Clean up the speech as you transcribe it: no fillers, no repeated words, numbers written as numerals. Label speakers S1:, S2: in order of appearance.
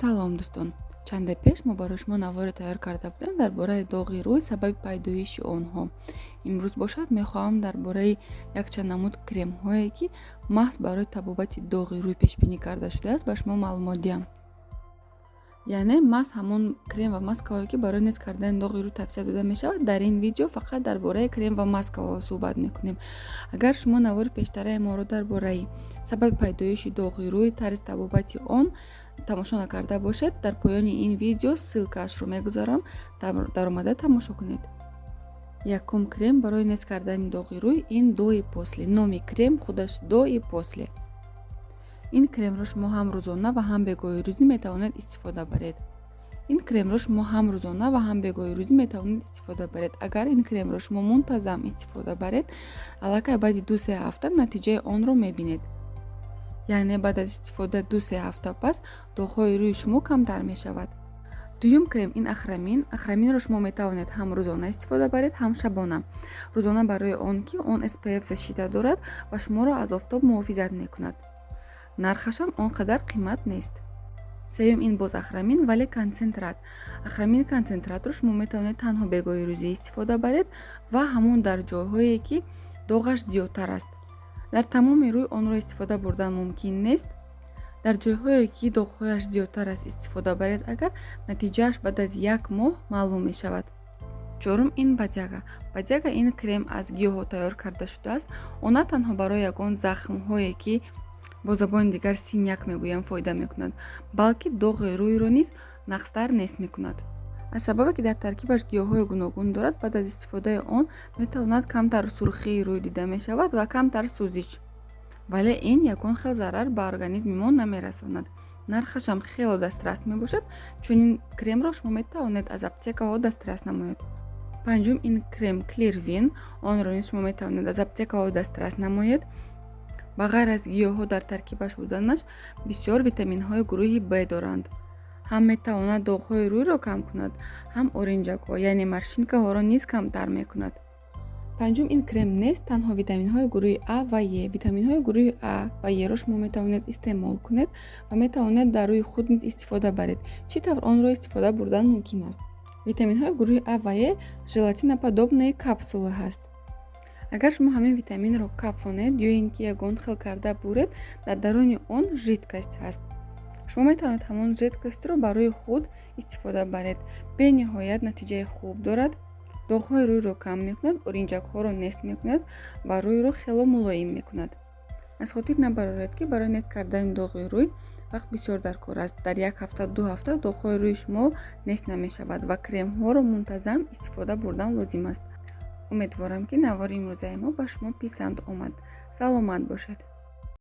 S1: салом дӯстон, чанде пеш мо барои шумо навори тайёр карда будем дар бораи доғи рӯй, сабаби пайдоиши онҳо. Имрӯз бошад мехоҳам дар бораи якчанд намуд кремҳое ки маҳз барои табобати доғи рӯй пешбинӣ карда шудааст ба шумо маълумот диҳам. яъне маҳз ҳамон крем ва маскаҳое ки барои нест кардани доғи рӯй тавсия дода мешавад, дар ин видео фақат дар бораи крем ва маскаҳо суҳбат мекунем. Агар шумо навори пештараи моро дар бораи сабаби пайдоиши доғи рӯй, тарзи табобати он тамошо накарда бошед, дар поёни ин видео ссилкаашро мегузорам, дар омада тамошо кунед. Якум крем барои нест кардани доғи рӯй, ин дои после. Номи крем худаш дои после. ин кремро шумо ҳам рӯзона ва ҳам бегоҳи рӯзӣ метавонед истифода баред. Агар ин кремро шумо мунтазам истифода баред, аллакай баъди 2-3 ҳафта натиҷаи онро мебинед. яъне баъд аз истифода 2-3 ҳафта пас доғҳои рӯи шумо камтар мешавад. дуюм крем ин ахрамин. Ахраминро шумо метавонед ҳам рӯзона истифода баред, ҳам шабона. рӯзона барои он ки он SPF защита дорад ва шуморо аз офтоб муҳофизат мекунад. нархашам он қадар қимат нест. сеюм ин боз ахрамин вале концентрат. ахрамин концентратро шумо метавонед танҳо бегоҳи рӯзӣ истифода баред ва ҳамон дар ҷойҳое ки доғаш зиёдтар аст. дар тамоми рӯй онро истифода бурдан мумкин нест. дар ҷойҳое ки доғҳояш зиёдтар аст истифода баред агар, натиҷааш баъд аз 1 моҳ маълум мешавад. чорум ин бадяга. бадяга ин крем аз гиёҳҳо тайёр карда шудааст. он на танҳо барои ягон захмҳое ки бо забони дигар синяк мегӯям фоида мекунад, балки доғи рӯйро низ нақстар нест мекунад. аз сабабе ки дар таркибаш гиёҳҳои гуногун дорад, баъд аз истифодаи он метавонад камтар сурхии рӯй дида мешавад ва камтар сӯзиш. вале ин ягон хел зарар ба организми мо намерасонад. нархашам хело дастрас мебошад, чунин кремро шумо метавонед аз аптекаҳо дастрас намоед. панҷум ин крем клирвин. онро низ шумо метавонед аз аптекаҳо дастрас намоед. ба ғайр аз гиёҳҳо дар таркибаш буданаш бисёр витаминҳои гурӯҳи Б доранд. ҳам метавонад доғҳои рӯйро кам кунад, ҳам оринҷакҳо яъне маршинкаҳоро низ камтар мекунад. панҷум ин крем нест танҳо витаминҳои гурӯҳи А ва Е. витаминҳои гурӯҳи А ва Еро шумо метавонед истеъмол кунед ва метавонед дар рӯи худ низ истифода баред. чӣ тавр онро истифода бурдан мумкин аст? витаминҳои гурӯҳи А ва Е желатиноподобнаи капсула ҳаст. агар шумо ҳамин витаминро кафонед ё ин ки ягон хел карда буред, дар даруни он жидкост ҳаст. шумо метавонед ҳамон жидкостро барои худ истифода баред. бениҳоят натиҷаи хуб дорад. доғҳои рӯйро кам мекунад, оринҷакҳоро нест мекунад ва рӯйро хело мулоим мекунад. аз хотир набароред ки барои нест кардани доғи рӯй вақт бисёр дар кор аст. дар 1 ҳафта 2 ҳафта доғҳои рӯи шумо нест намешавад ва кремҳоро мунтазам истифода бурдан лозим аст. умедворам ки навори имрӯзаи мо ба шумо писанд омад. саломат бошед.